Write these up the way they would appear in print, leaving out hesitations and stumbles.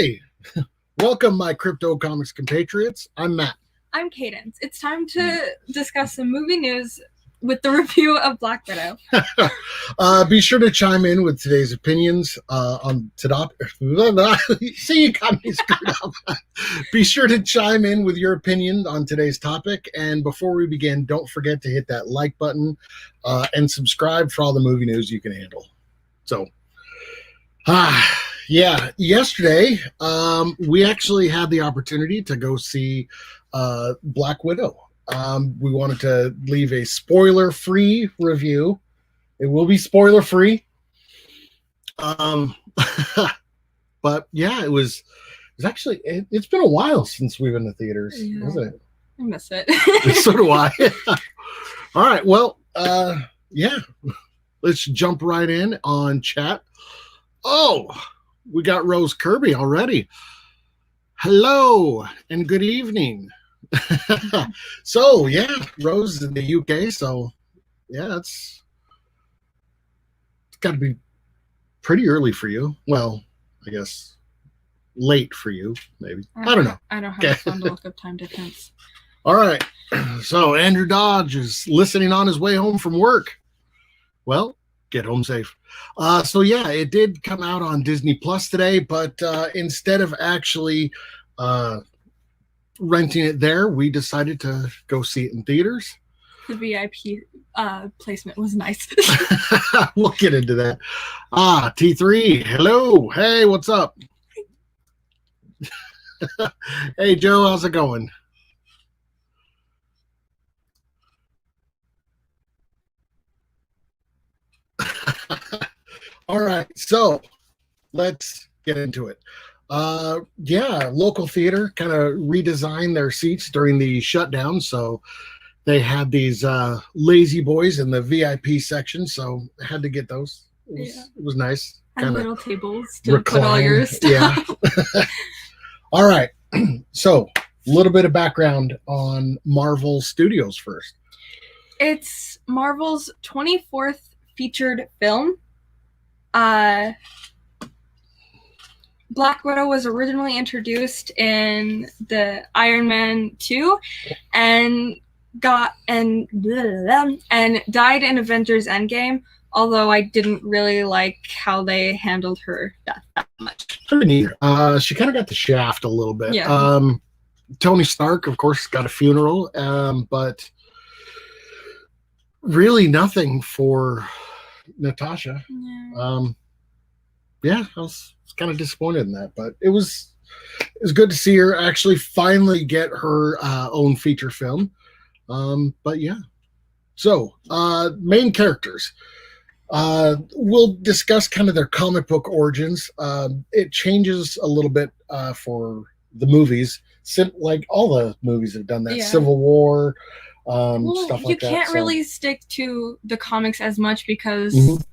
Hi, welcome my CryptoComics compatriots. I'm Matt. I'm Cadence. It's time to discuss some movie news with the review of Black Widow. Be sure to chime in with today's opinions on See, you got me screwed up. Be sure to chime in with your opinion on today's topic. And before we begin, don't forget to hit that like button and subscribe for all the movie news you can handle. So, yeah, yesterday we actually had the opportunity to go see Black Widow. We wanted to leave a spoiler-free review. It will be spoiler-free. But yeah, it's actually, it's been a while since we've been to theaters, isn't it? I miss it. So do I. All right, well, yeah, let's jump right in on chat. Oh, we got Rose Kirby already. Hello and good evening. So yeah, Rose is in the UK, so yeah, it's got to be pretty early for you. Well, I guess late for you, maybe. I don't know. I don't have a phone to look up time difference. All right, so Andrew Dodge is listening on his way home from work. Well, get home safe. So yeah, it did come out on Disney Plus today, but instead of actually renting it there, we decided to go see it in theaters. The VIP placement was nice. We'll get into that. T3, hello. Hey, what's up? Hey, Joe, how's it going? All right, so let's get into it. Yeah, local theater kind of redesigned their seats during the shutdown, so they had these lazy boys in the VIP section, so I had to get those. It was nice. And little tables to put all your stuff. Yeah. All right, so a little bit of background on Marvel Studios first. It's Marvel's 24th featured film. Black Widow was originally introduced in the Iron Man 2 and died in Avengers Endgame, although I didn't really like how they handled her death that much. Pretty neat. She kind of got the shaft a little bit. Yeah. Tony Stark, of course, got a funeral, but really nothing for Natasha. Yeah, I was kind of disappointed in that, but it was good to see her actually finally get her own feature film. But yeah, so main characters. We'll discuss kind of their comic book origins. It changes a little bit for the movies, like all the movies have done that. Yeah. Civil War, stuff like that. You can't really stick to the comics as much because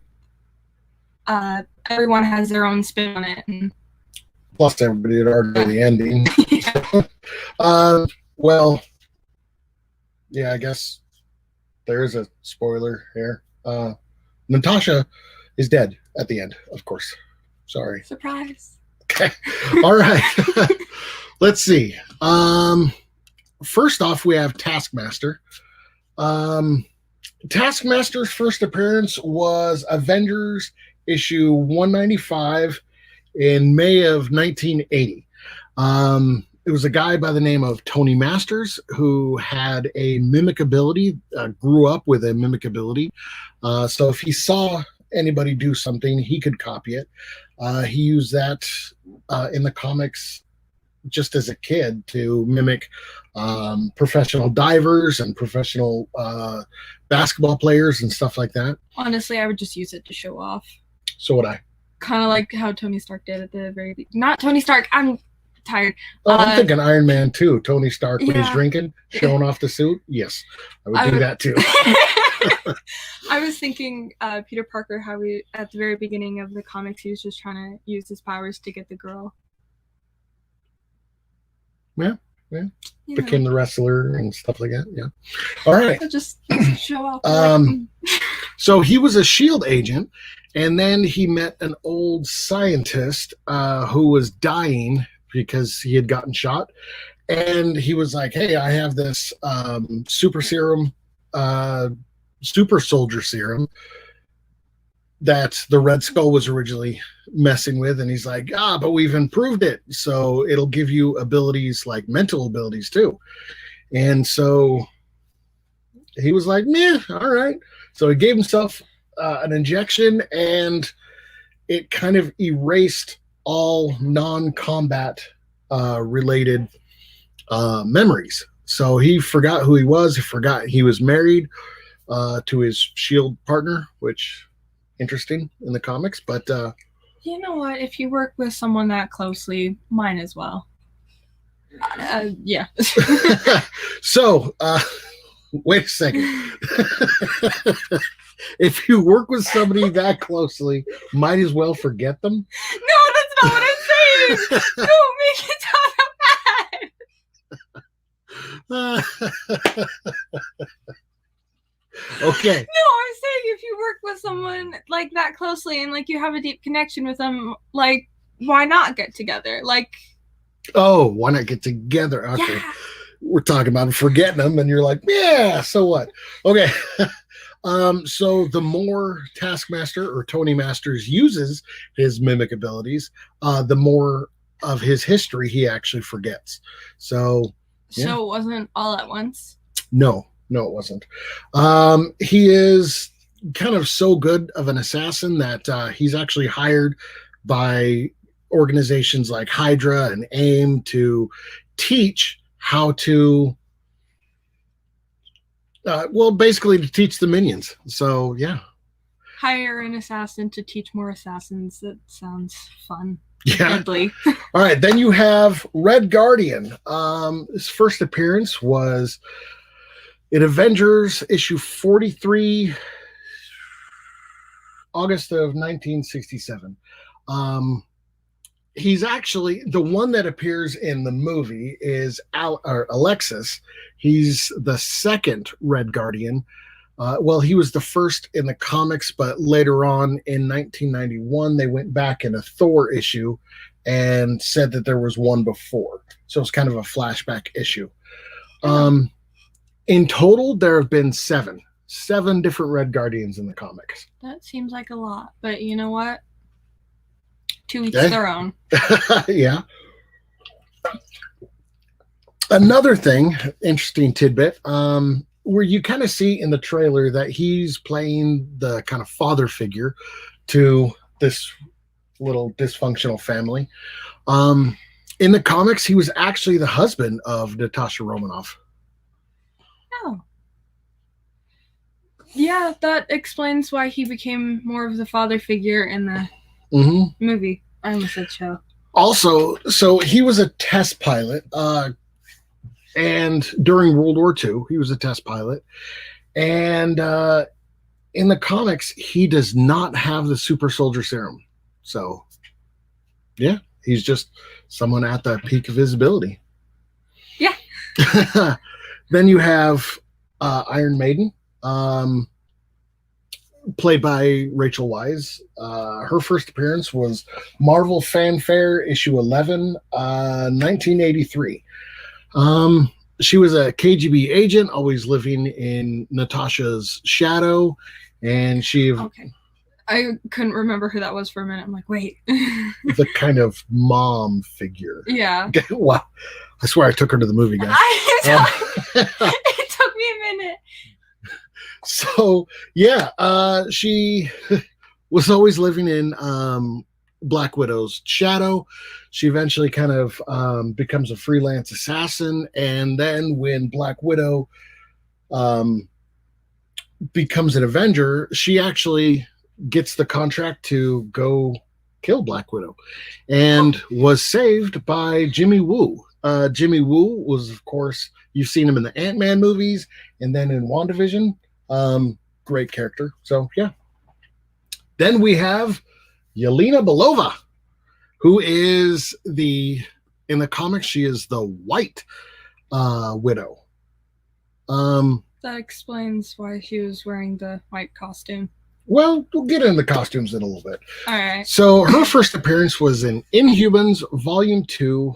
everyone has their own spin on it. Plus, everybody had already know the ending. Well, yeah, I guess there is a spoiler here. Natasha is dead at the end, of course. Sorry. Surprise. Okay. All right. Let's see. First off, we have Taskmaster. Taskmaster's first appearance was Avengers issue 195 in May of 1980. It was a guy by the name of Tony Masters who had a mimic ability, grew up with a mimic ability. So if he saw anybody do something, he could copy it. He used that in the comics just as a kid to mimic professional divers and professional basketball players and stuff like that. Honestly, I would just use it to show off. So would I. Kind of like how Tony Stark did at the very beginning. Not Tony Stark. I'm tired. Oh, I'm thinking Iron Man 2. Tony Stark when he's Yeah. drinking, showing off the suit. Yes, I would do that too. I was thinking Peter Parker, how he, at the very beginning of the comics, he was just trying to use his powers to get the girl. Yeah. You Became the wrestler and stuff like that. Yeah. All right. Just show off. So he was a SHIELD agent, And then he met an old scientist who was dying because he had gotten shot. And he was like, hey, I have this super serum, super soldier serum that the Red Skull was originally messing with. And he's like, but we've improved it. So it'll give you abilities like mental abilities too. And so he was like, meh, all right. So he gave himself an injection, and it kind of erased all non-combat related memories. So he forgot who he was. He forgot he was married to his shield partner, which interesting in the comics. But you know what? If you work with someone that closely, mine as well. Yeah. So wait a second. If you work with somebody that closely, might as well forget them. No, that's not what I'm saying. Don't make it sound bad. Okay. No, I'm saying if you work with someone like that closely and like you have a deep connection with them, like why not get together? Like, oh, why not get together? Okay. Yeah. We're talking about forgetting them, and you're like, yeah, so what? Okay. So the more Taskmaster or Tony Masters uses his mimic abilities, the more of his history he actually forgets. So yeah. So it wasn't all at once? No, it wasn't. He is kind of so good of an assassin that he's actually hired by organizations like Hydra and AIM to teach how to basically to teach the minions. So yeah, hire an assassin to teach more assassins. That sounds fun. Yeah. Deadly. All right, then you have Red Guardian. His first appearance was in Avengers issue 43, August of 1967. He's actually the one that appears in the movie is Alexis. He's the second Red Guardian. Well, he was the first in the comics, but later on in 1991, they went back in a Thor issue and said that there was one before. So it's kind of a flashback issue. In total, there have been seven different Red Guardians in the comics. That seems like a lot, but you know what? To each their own. Yeah. Another thing, interesting tidbit, where you kind of see in the trailer that he's playing the kind of father figure to this little dysfunctional family. In the comics, he was actually the husband of Natasha Romanoff. Oh. Yeah, that explains why he became more of the father figure in the movie. I almost said show. Also, so he was a test pilot, and during World War II, he was a test pilot. And in the comics, he does not have the super soldier serum. So, yeah, he's just someone at the peak of his ability. Yeah. Then you have Iron Maiden. Played by Rachel Weisz. Her first appearance was Marvel Fanfare issue 11, 1983. She was a KGB agent, always living in Natasha's shadow, and she... Okay. I couldn't remember who that was for a minute. I'm like, wait. The kind of mom figure. Yeah. Wow. I swear I took her to the movie, guys. It took me a minute. So yeah, she was always living in Black Widow's shadow. She eventually kind of becomes a freelance assassin, and then when Black Widow becomes an Avenger, she actually gets the contract to go kill Black Widow, and was saved by Jimmy Woo. Jimmy Woo was, of course, you've seen him in the Ant-Man movies, and then in WandaVision. Great character. So yeah. Then we have Yelena Belova, who is in the comics, she is the White Widow. That explains why she was wearing the white costume. Well, we'll get into the costumes in a little bit. All right. So her first appearance was in Inhumans Volume 2,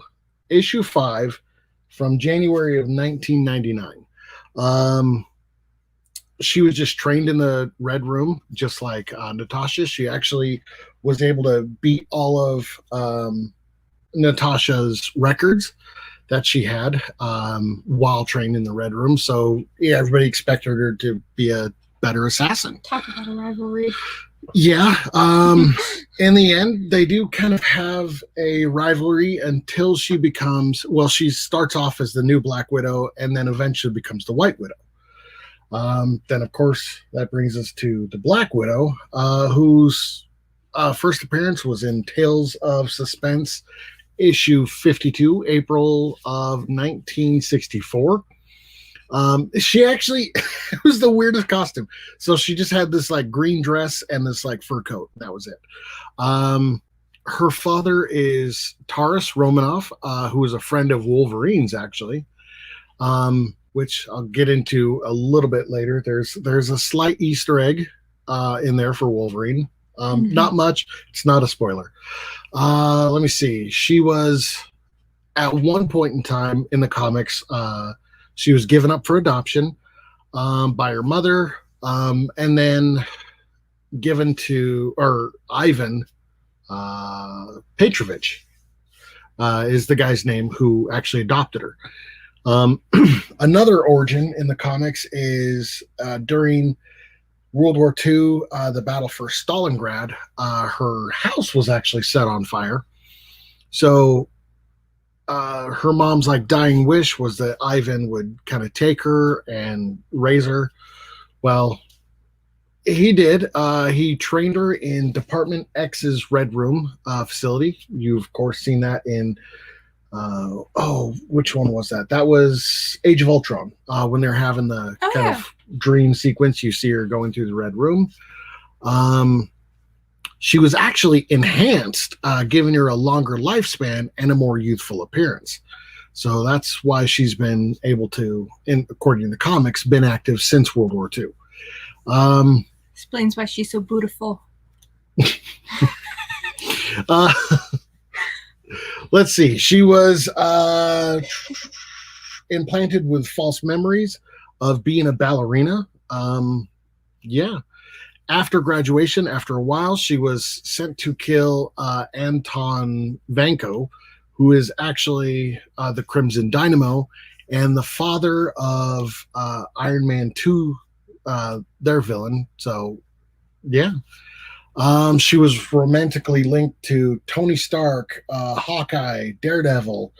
Issue 5 from January of 1999. She was just trained in the Red Room, just like Natasha. She actually was able to beat all of Natasha's records that she had while trained in the Red Room. So, yeah, everybody expected her to be a better assassin. Talk about a rivalry. Yeah. In the end, they do kind of have a rivalry until she becomes, well, she starts off as the new Black Widow and then eventually becomes the White Widow. Then, of course, that brings us to the Black Widow, whose first appearance was in Tales of Suspense, issue 52, April of 1964. She actually, it was the weirdest costume. So she just had this like green dress and this like fur coat. That was it. Her father is Taurus Romanoff, who is a friend of Wolverine's, actually. Which I'll get into a little bit later. There's a slight Easter egg in there for Wolverine. Not much. It's not a spoiler. Let me see. She was, at one point in time in the comics, she was given up for adoption by her mother, and then given to, or Ivan Petrovich is the guy's name who actually adopted her. Another origin in the comics is during World War II, the battle for Stalingrad, her house was actually set on fire. So her mom's like dying wish was that Ivan would kind of take her and raise her. Well, he did. He trained her in Department X's Red Room facility. You've, of course, seen that in which one was that? That was Age of Ultron, when they're having the of dream sequence. You see her going through the Red Room. She was actually enhanced, giving her a longer lifespan and a more youthful appearance. So that's why she's been able to, according to the comics, been active since World War II. Explains why she's so beautiful. Let's see. She was implanted with false memories of being a ballerina. Yeah. After graduation, after a while, she was sent to kill Anton Vanko, who is actually the Crimson Dynamo and the father of Iron Man 2, their villain. So, yeah. She was romantically linked to Tony Stark, Hawkeye, Daredevil,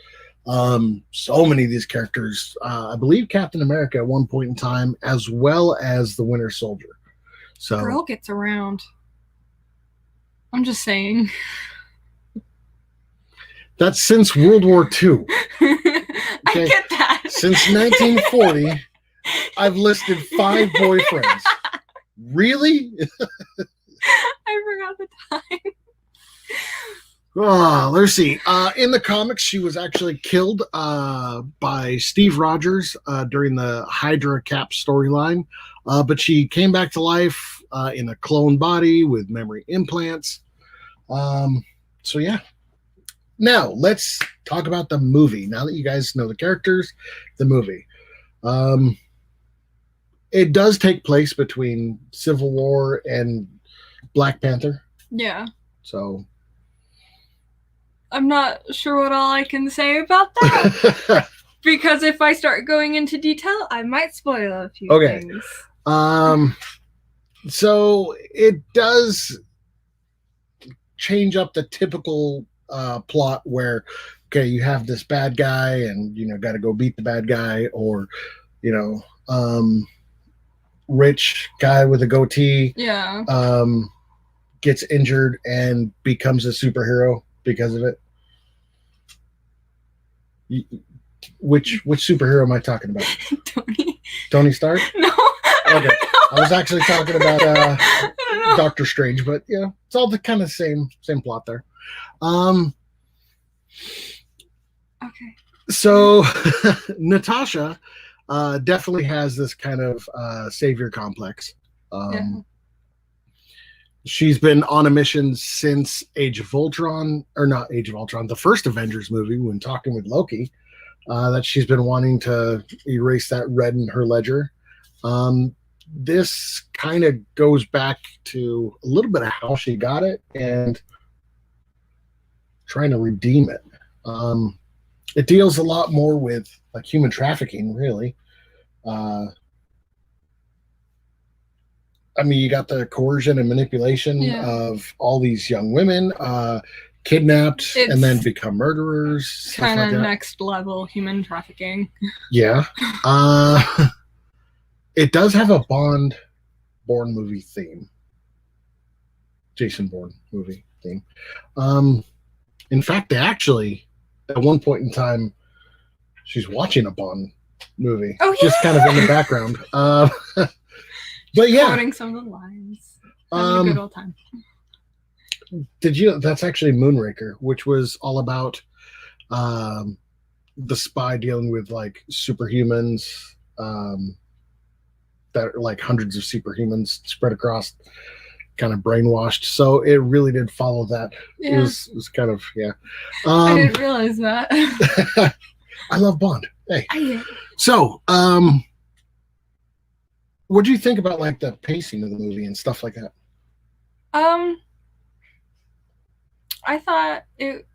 so many of these characters. I believe Captain America at one point in time, as well as the Winter Soldier. So girl gets around. I'm just saying. That's since World War II. Okay? I get that. Since 1940, I've listed 5 boyfriends. Really? I forgot the time. Let's see. In the comics, she was actually killed by Steve Rogers during the Hydra Cap storyline, but she came back to life in a clone body with memory implants. So yeah. Now let's talk about the movie. Now that you guys know the characters, the movie. It does take place between Civil War and Black Panther. Yeah. So I'm not sure what all I can say about that. Because if I start going into detail, I might spoil a few things. So it does change up the typical plot where, okay, you have this bad guy and, got to go beat the bad guy, or, rich guy with a goatee. Yeah. Gets injured and becomes a superhero because of it. Which superhero am I talking about? Tony Stark? No. Okay. I was actually talking about Doctor Strange, but yeah, it's all the kind of same plot there. Okay. So Natasha definitely has this kind of savior complex. She's been on a mission since Age of Ultron, or not Age of Ultron, the first Avengers movie, when talking with Loki, that she's been wanting to erase that red in her ledger. This kind of goes back to a little bit of how she got it and trying to redeem it. It deals a lot more with like human trafficking, really. I mean, you got the coercion and manipulation of all these young women kidnapped and then become murderers. Kind of next level human trafficking. Yeah. It does have a Bond Bourne movie theme. Jason Bourne movie theme. In fact, they actually, at one point in time, she's watching a Bond movie. Oh, yeah. Just kind of in the background. But yeah, quoting some of the lines. Having a good old time. Did you? That's actually Moonraker, which was all about the spy dealing with like superhumans, that are like hundreds of superhumans spread across, kind of brainwashed. So it really did follow that. Yeah. It was kind of I didn't realize that. I love Bond. Hey, I so what do you think about like the pacing of the movie and stuff like that? I thought it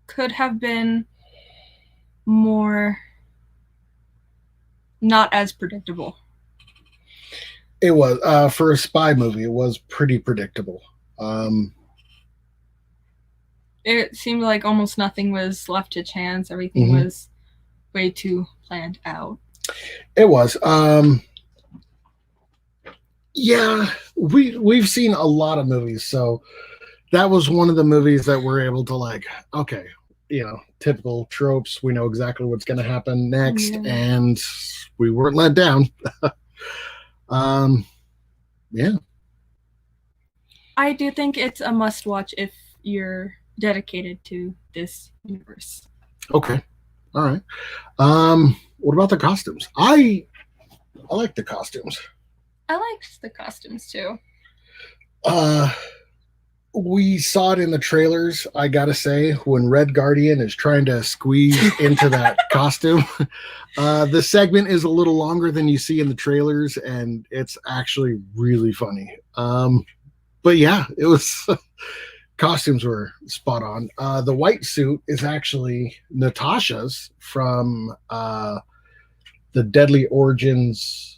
could have been more not as predictable. It was for a spy movie. It was pretty predictable. It seemed like almost nothing was left to chance. Everything was way too planned out. It was. Yeah, we've seen a lot of movies, so that was one of the movies that we're able to like, okay, typical tropes. We know exactly what's going to happen next, and we weren't let down. Yeah. I do think it's a must-watch if you're dedicated to this universe. Okay. All right. What about the costumes? I like the costumes. I liked the costumes too. We saw it in the trailers, I gotta say, when Red Guardian is trying to squeeze into that costume. The segment is a little longer than you see in the trailers, and it's actually really funny. But yeah, it was costumes were spot on. The white suit is actually Natasha's from the Deadly Origins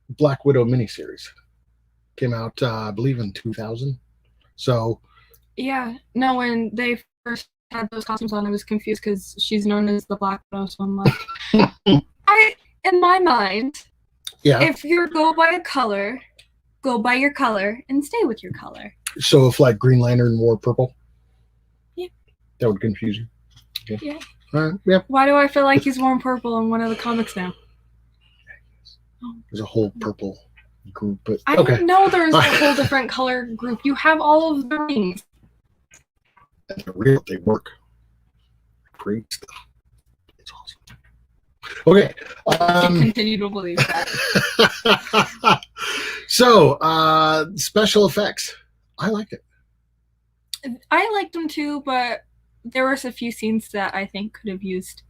Black Widow miniseries. Came out, I believe, in 2000. So, yeah, no, when they first had those costumes on, I was confused because she's known as the Black Widow. So I'm like, in my mind, if you're go by a color, go by your color and stay with your color. So if like Green Lantern wore purple, yeah, that would confuse you. Okay. Yeah. All right. Yeah. Why do I feel like he's wearing purple in one of the comics now? There's a whole purple group, but I didn't know there's a whole different color group. You have all of the rings. And they're real. They work. Great stuff. It's awesome. Okay. I continue to believe that. So, special effects. I liked it. I liked them too, but there were a few scenes that I think could have used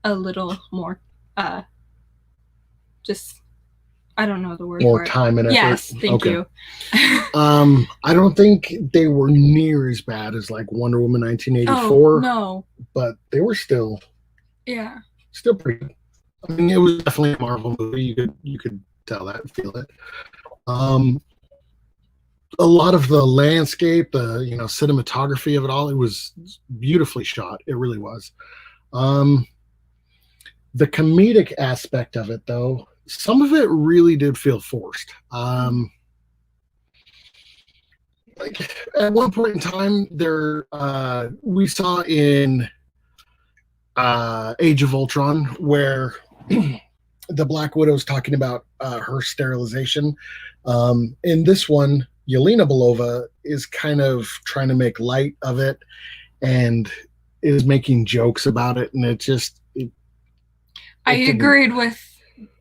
a little more, just, I don't know the word. More time and effort. Yes, thank you. I don't think they were near as bad as like Wonder Woman 1984. Oh, no. But they were still. Yeah. Still pretty good. I mean, it was definitely a Marvel movie. You could tell that and feel it. A lot of the landscape, the cinematography of it all, it was beautifully shot. It really was. The comedic aspect of it, though, some of it really did feel forced. Like at one point in time, we saw in Age of Ultron where the Black Widow's talking about her sterilization. In this one, Yelena Belova is kind of trying to make light of it and is making jokes about it, and it just. I agreed with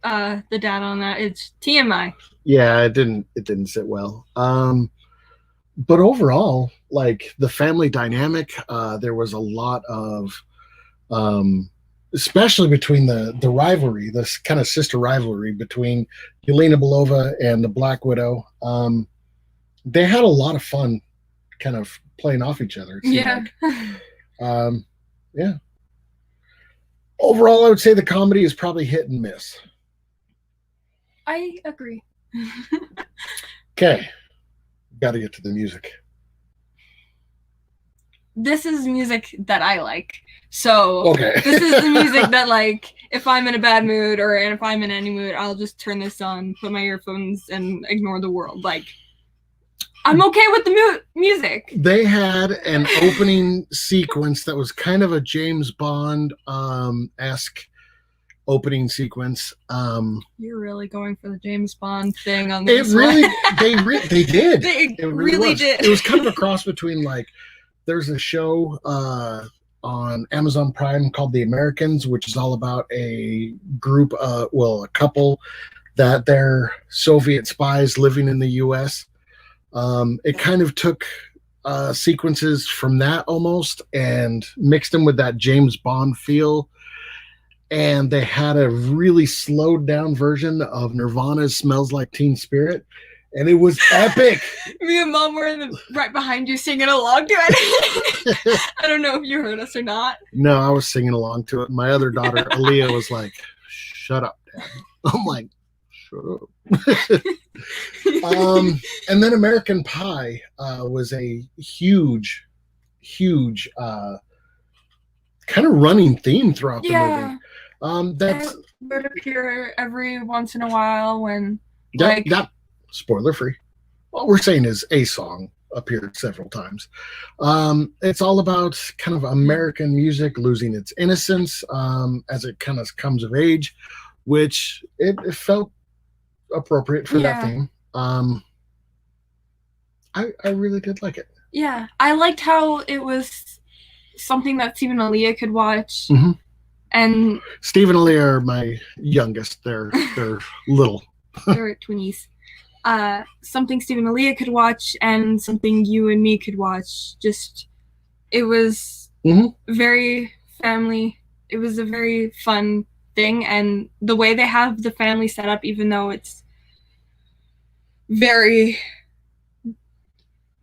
the dad on that. It's TMI. Yeah, it didn't sit well. but overall, like the family dynamic, there was a lot of, especially between the rivalry, this kind of sister rivalry between Yelena Belova and the Black Widow. They had a lot of fun, kind of playing off each other. Yeah. Yeah. Overall, I would say the comedy is probably hit and miss. I agree. Okay. Got to get to the music. This is music that I like. So okay. This is the music that, like, if I'm in a bad mood or if I'm in any mood, I'll just turn this on, put my earphones, and ignore the world. Like, I'm okay with the music. They had an opening sequence that was kind of a James Bond esque opening sequence. You're really going for the James Bond thing on this. It really, they did. They really did. It was kind of a cross between, like, there's a show on Amazon Prime called The Americans, which is all about a group, a couple that they're Soviet spies living in the U.S. It kind of took sequences from that almost and mixed them with that James Bond feel. And they had a really slowed down version of Nirvana's Smells Like Teen Spirit. And it was epic. Me and Mom were right behind you singing along to it. I don't know if you heard us or not. No, I was singing along to it. My other daughter, Aaliyah, was like, "Shut up, Dad." I'm like, "Shut up." And then American Pie was a huge kind of running theme throughout the movie. That would appear every once in a while when that spoiler free. What we're saying is a song appeared several times. It's all about kind of American music losing its innocence as it kind of comes of age, which it felt appropriate for that theme. I really did like it. Yeah, I liked how it was something that Steve and Aaliyah could watch. Mm-hmm. And Steve and Aaliyah are my youngest. They're little. They're twinnies. Something Steve and Aaliyah could watch and something you and me could watch. Just, it was very family. It was a very fun thing. And the way they have the family set up, even though it's very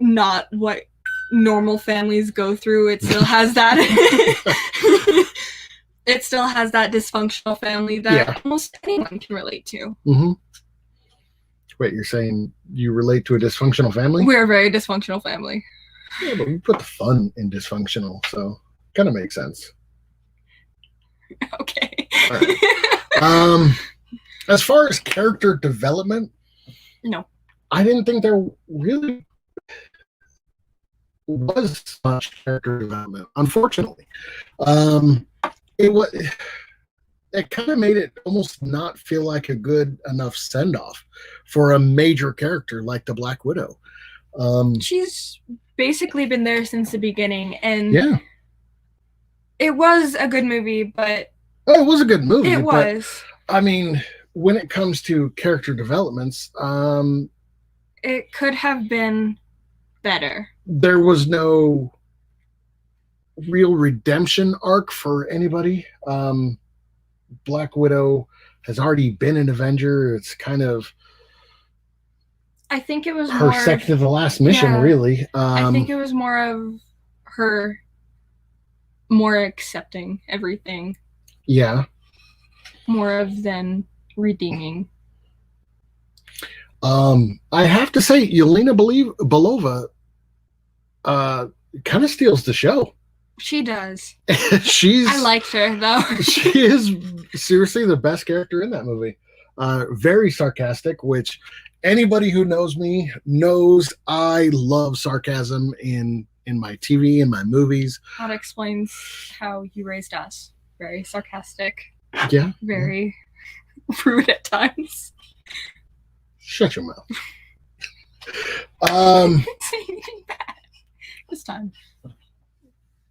not what normal families go through, it still has that. It still has that dysfunctional family that almost anyone can relate to. Mm-hmm. Wait, you're saying you relate to a dysfunctional family? We're a very dysfunctional family. Yeah, but we put the fun in dysfunctional, so kind of makes sense. Okay. All right. As far as character development, no, I didn't think there really was much character development. Unfortunately, it kind of made it almost not feel like a good enough send-off for a major character like the Black Widow. She's basically been there since the beginning, and it was a good movie, but it was a good movie. It was. I mean, when it comes to character developments, it could have been better. There was no real redemption arc for anybody. Black Widow has already been an Avenger. It's kind of, I think it was her second to the last mission, really. I think it was more of her more accepting everything. Yeah. More of than redeeming. I have to say, Yelena Belova kind of steals the show. She does. I liked her, though. She is seriously the best character in that movie. Very sarcastic, which anybody who knows me knows I love sarcasm in my TV and my movies. That explains how you raised us. Very sarcastic. Yeah. Very rude at times. Shut your mouth. This time.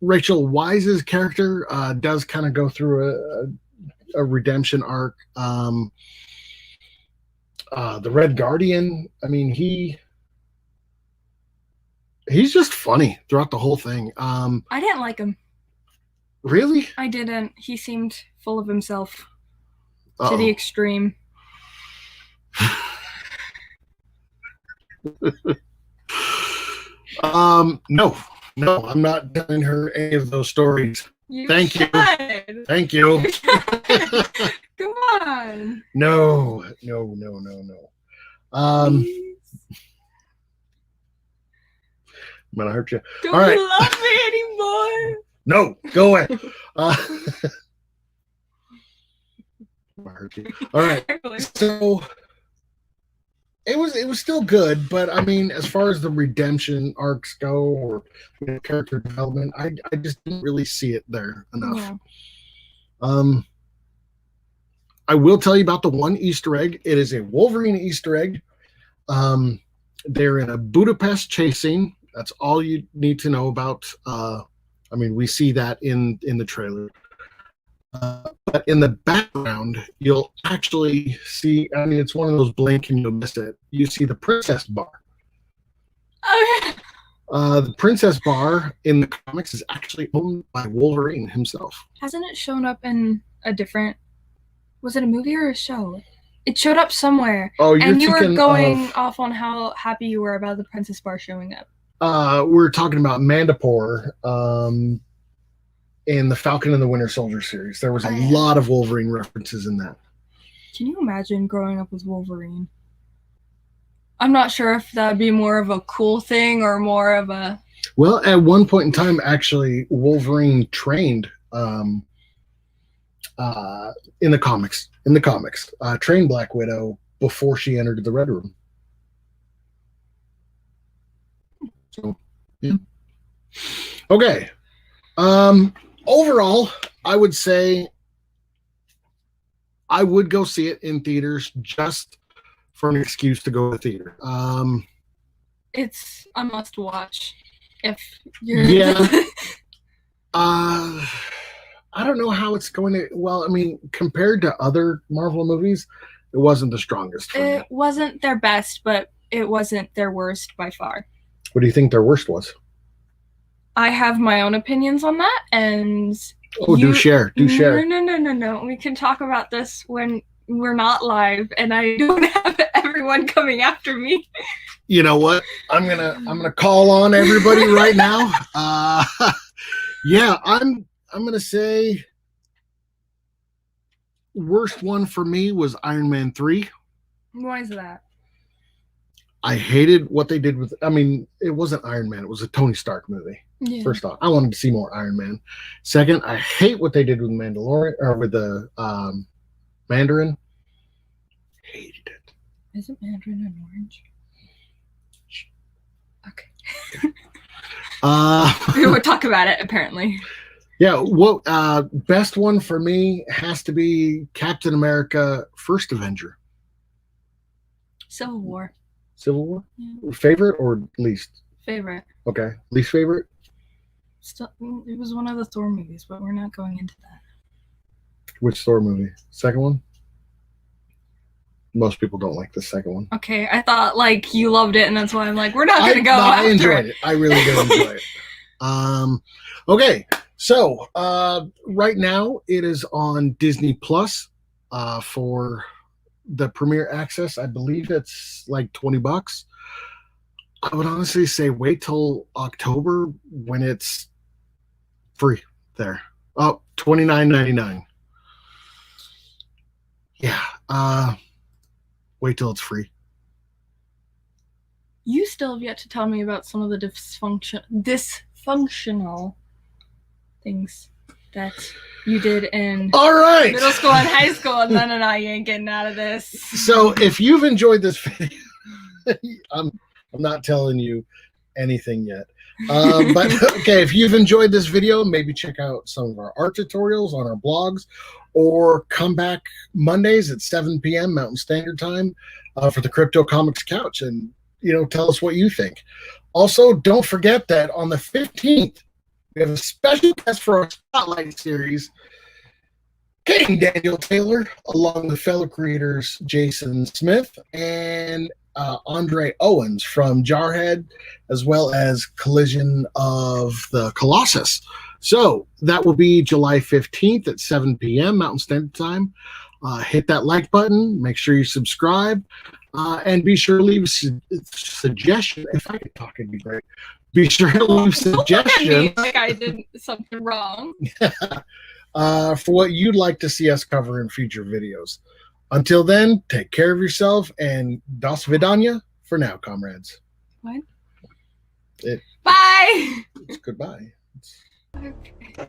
Rachel Weisz's character does kind of go through a redemption arc. The Red Guardian, I mean, He's just funny throughout the whole thing. I didn't like him. Really? I didn't. He seemed full of himself to the extreme. No, I'm not telling her any of those stories. Thank you. Thank you. Come on. No. I'm gonna hurt you. Don't you love me anymore? No, go away. I'm gonna hurt you. All right. So it was still good, but I mean, as far as the redemption arcs go, or character development, I just didn't really see it there enough. Yeah. I will tell you about the one Easter egg. It is a Wolverine Easter egg. They're in a Budapest chase scene. That's all you need to know about. I mean, we see that in the trailer. But in the background, you'll actually see, I mean, it's one of those blink and you'll miss it. You see the Princess Bar. Okay. The Princess Bar in the comics is actually owned by Wolverine himself. Hasn't it shown up in a different... Was it a movie or a show? It showed up somewhere. Oh, and you were going off on how happy you were about the Princess Bar showing up. We're talking about Mandapore in the Falcon and the Winter Soldier series. There was a lot of Wolverine references in that. Can you imagine growing up with Wolverine? I'm not sure if that would be more of a cool thing or more of a... Well, at one point in time, actually, Wolverine trained in the comics, trained Black Widow before she entered the Red Room. So, yeah. Okay. Overall, I would say I would go see it in theaters just for an excuse to go to the theater. It's a must watch if you're... Yeah. I don't know how it's going to... Well, I mean, compared to other Marvel movies, it wasn't the strongest for me. It wasn't their best, but it wasn't their worst by far. What do you think their worst was? I have my own opinions on that, and... Oh, do share. No. We can talk about this when we're not live, and I don't have everyone coming after me. You know what? I'm gonna call on everybody right now. Yeah, I'm gonna say worst one for me was Iron Man 3. Why is that? I hated what they did with... I mean, it wasn't Iron Man. It was a Tony Stark movie. Yeah. First off, I wanted to see more Iron Man. Second, I hate what they did with Mandalorian, or with the Mandarin. Hated it. Isn't Mandarin an orange? Okay. We would talk about it, apparently. Yeah, what best one for me has to be Captain America: First Avenger. Civil War. Civil War? Yeah. Favorite or least? Favorite. Okay. Least favorite? Still, it was one of the Thor movies, but we're not going into that. Which Thor movie? Second one? Most people don't like the second one. Okay, I thought like you loved it, and that's why I'm like, we're not going to go after I enjoyed it. I really did enjoy it. Okay, so right now it is on Disney Plus for the premiere access. I believe it's like $20. I would honestly say wait till October when it's free there. Oh, $29.99. Yeah. Wait till it's free. You still have yet to tell me about some of the dysfunctional things that you did in middle school and high school, and no, you ain't getting out of this. So if you've enjoyed this video, I'm not telling you anything yet. But okay, if you've enjoyed this video, maybe check out some of our art tutorials on our blogs, or come back Mondays at 7 p.m. Mountain Standard Time for the CryptoComics Couch, and tell us what you think. Also, don't forget that on the 15th, we have a special guest for our Spotlight series. King Daniel Taylor, along with fellow creators Jason Smith and Andre Owens from Jarhead, as well as Collision of the Colossus. So that will be July 15th at 7 p.m. Mountain Standard Time. Hit that like button. Make sure you subscribe. And be sure to leave a suggestion. If I could talk, it'd be great. Be sure to leave suggestions. Like I did something wrong. For what you'd like to see us cover in future videos. Until then, take care of yourself and das vidanya for now, comrades. What? Bye. It's goodbye. Okay.